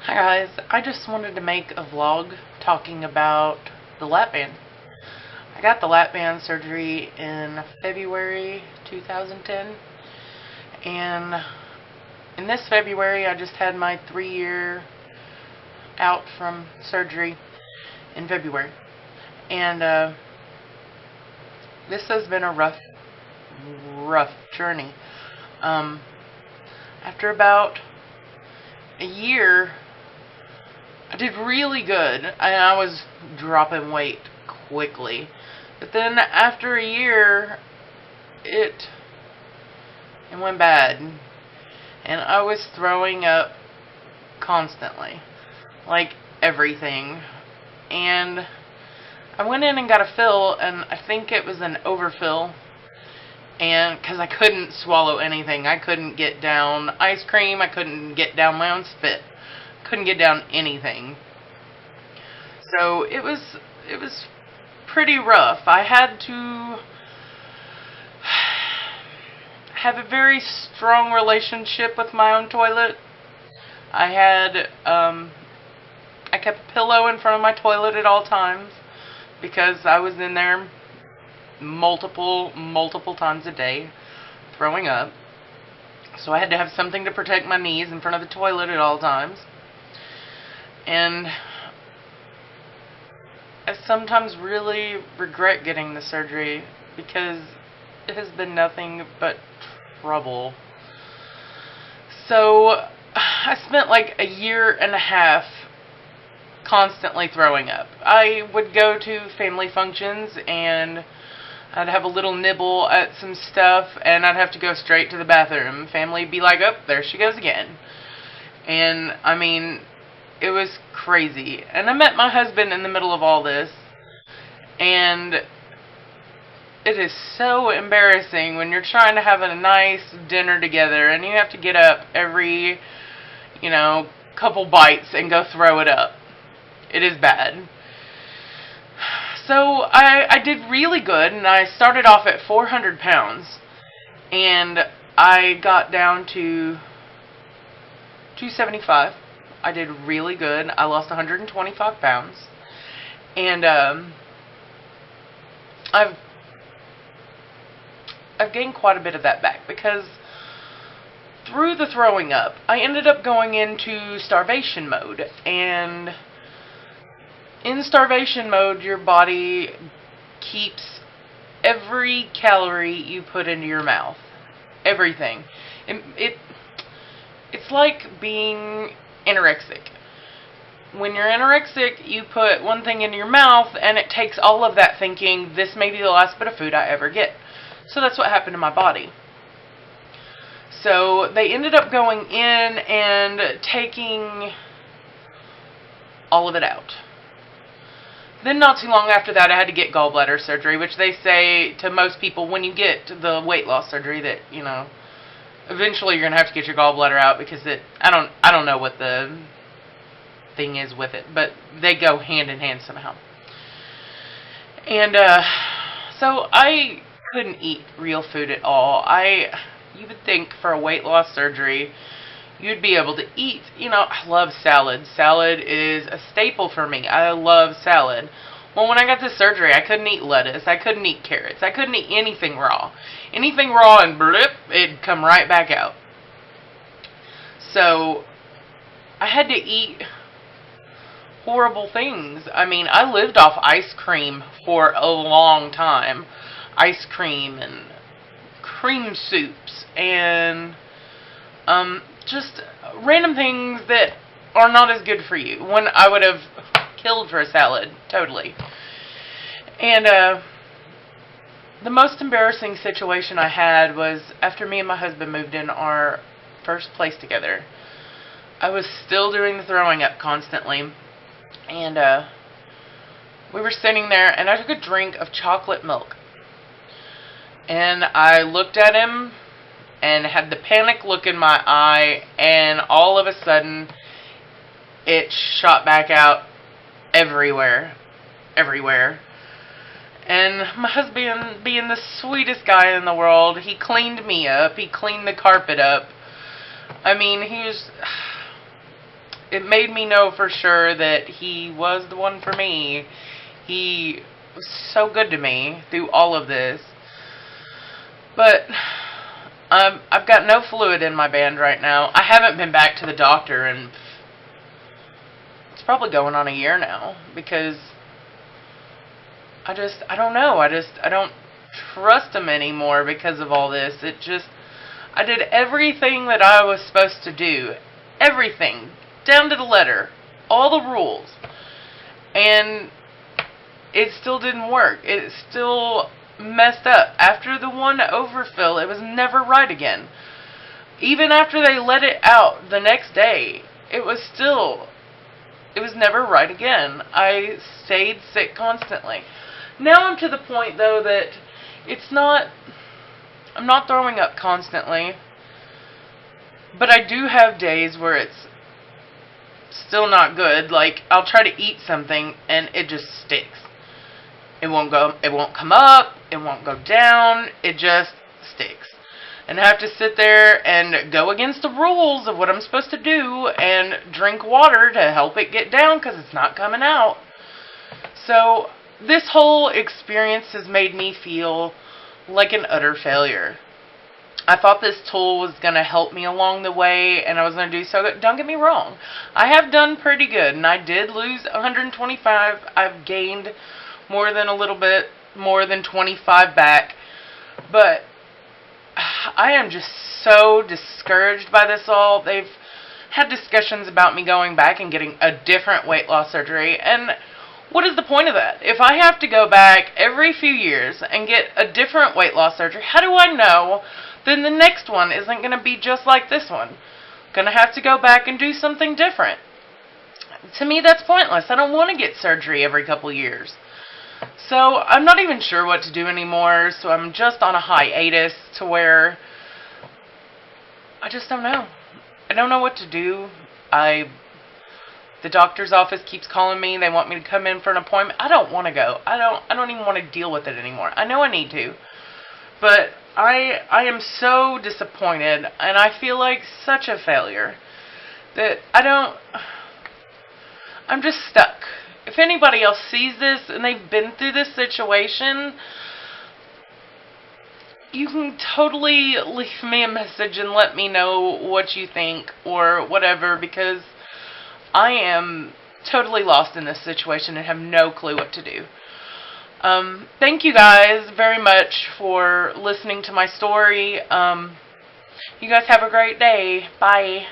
Hi guys, I just wanted to make a vlog talking about the lap band. I got the lap band surgery in February 2010, and in this February I just had my 3-year out from surgery in February. And this has been a rough journey. After about a year, I did really good, and I was dropping weight quickly. But then after a year, it went bad, and I was throwing up constantly, like everything. And I went in and got a fill, and I think it was an overfill. And because I couldn't swallow anything, I couldn't get down ice cream, I couldn't get down my own spit, couldn't get down anything. So it was pretty rough. I had to have a very strong relationship with my own toilet. I kept a pillow in front of my toilet at all times because I was in there multiple times a day throwing up. So I had to have something to protect my knees in front of the toilet at all times. And I sometimes really regret getting the surgery because it has been nothing but trouble. So I spent like a year and a half constantly throwing up. I would go to family functions and I'd have a little nibble at some stuff, and I'd have to go straight to the bathroom. Family would be like, oh, there she goes again. And, I mean, it was crazy. And I met my husband in the middle of all this, and it is so embarrassing when you're trying to have a nice dinner together, and you have to get up every, couple bites and go throw it up. It is bad. So I did really good, and I started off at 400 pounds, and I got down to 275. I did really good. I lost 125 pounds, and I've gained quite a bit of that back because through the throwing up, I ended up going into starvation mode, and in starvation mode, your body keeps every calorie you put into your mouth. Everything. It's like being anorexic. When you're anorexic, you put one thing into your mouth, and it takes all of that thinking, this may be the last bit of food I ever get. So that's what happened to my body. So they ended up going in and taking all of it out. Then not too long after that, I had to get gallbladder surgery, which they say to most people when you get the weight loss surgery that, eventually you're going to have to get your gallbladder out because I don't know what the thing is with it, but they go hand in hand somehow. And so I couldn't eat real food at all. You would think for a weight loss surgery, you'd be able to eat. I love salad. Salad is a staple for me. I love salad. Well, when I got this surgery, I couldn't eat lettuce. I couldn't eat carrots. I couldn't eat anything raw. Anything raw and blip, it'd come right back out. So I had to eat horrible things. I mean, I lived off ice cream for a long time. Ice cream and cream soups and just random things that are not as good for you when I would have killed for a salad, totally. And the most embarrassing situation I had was after me and my husband moved in our first place together. I was still doing the throwing up constantly, and we were sitting there, and I took a drink of chocolate milk, and I looked at him and had the panic look in my eye, and all of a sudden, it shot back out everywhere. And my husband, being the sweetest guy in the world, he cleaned me up, he cleaned the carpet up. I mean, it made me know for sure that he was the one for me. He was so good to me through all of this. But I've got no fluid in my band right now. I haven't been back to the doctor, and it's probably going on a year now, because I don't know. I don't trust him anymore because of all this. I did everything that I was supposed to do. Everything. Down to the letter. All the rules. And it still didn't work. It still messed up. After the one overfill, it was never right again. Even after they let it out the next day, it was never right again. I stayed sick constantly. Now I'm to the point, though, that I'm not throwing up constantly, but I do have days where it's still not good. Like, I'll try to eat something and it just sticks. It won't come up, it won't go down, it just sticks. And I have to sit there and go against the rules of what I'm supposed to do and drink water to help it get down because it's not coming out. So this whole experience has made me feel like an utter failure. I thought this tool was going to help me along the way, and I was going to do so good. Don't get me wrong. I have done pretty good, and I did lose 125. I've gained a little bit more than 25 back. But I am just so discouraged by this all. They've had discussions about me going back and getting a different weight loss surgery, and what is the point of that? If I have to go back every few years and get a different weight loss surgery, how do I know then the next one isn't going to be just like this one? Going to have to go back and do something different. To me, that's pointless. I don't want to get surgery every couple years. So I'm not even sure what to do anymore, so I'm just on a hiatus to where I just don't know. I don't know what to do. The doctor's office keeps calling me. They want me to come in for an appointment. I don't want to go. I don't even want to deal with it anymore. I know I need to. But I am so disappointed, and I feel like such a failure that I'm just stuck. If anybody else sees this and they've been through this situation, you can totally leave me a message and let me know what you think or whatever, because I am totally lost in this situation and have no clue what to do. Thank you guys very much for listening to my story. You guys have a great day. Bye.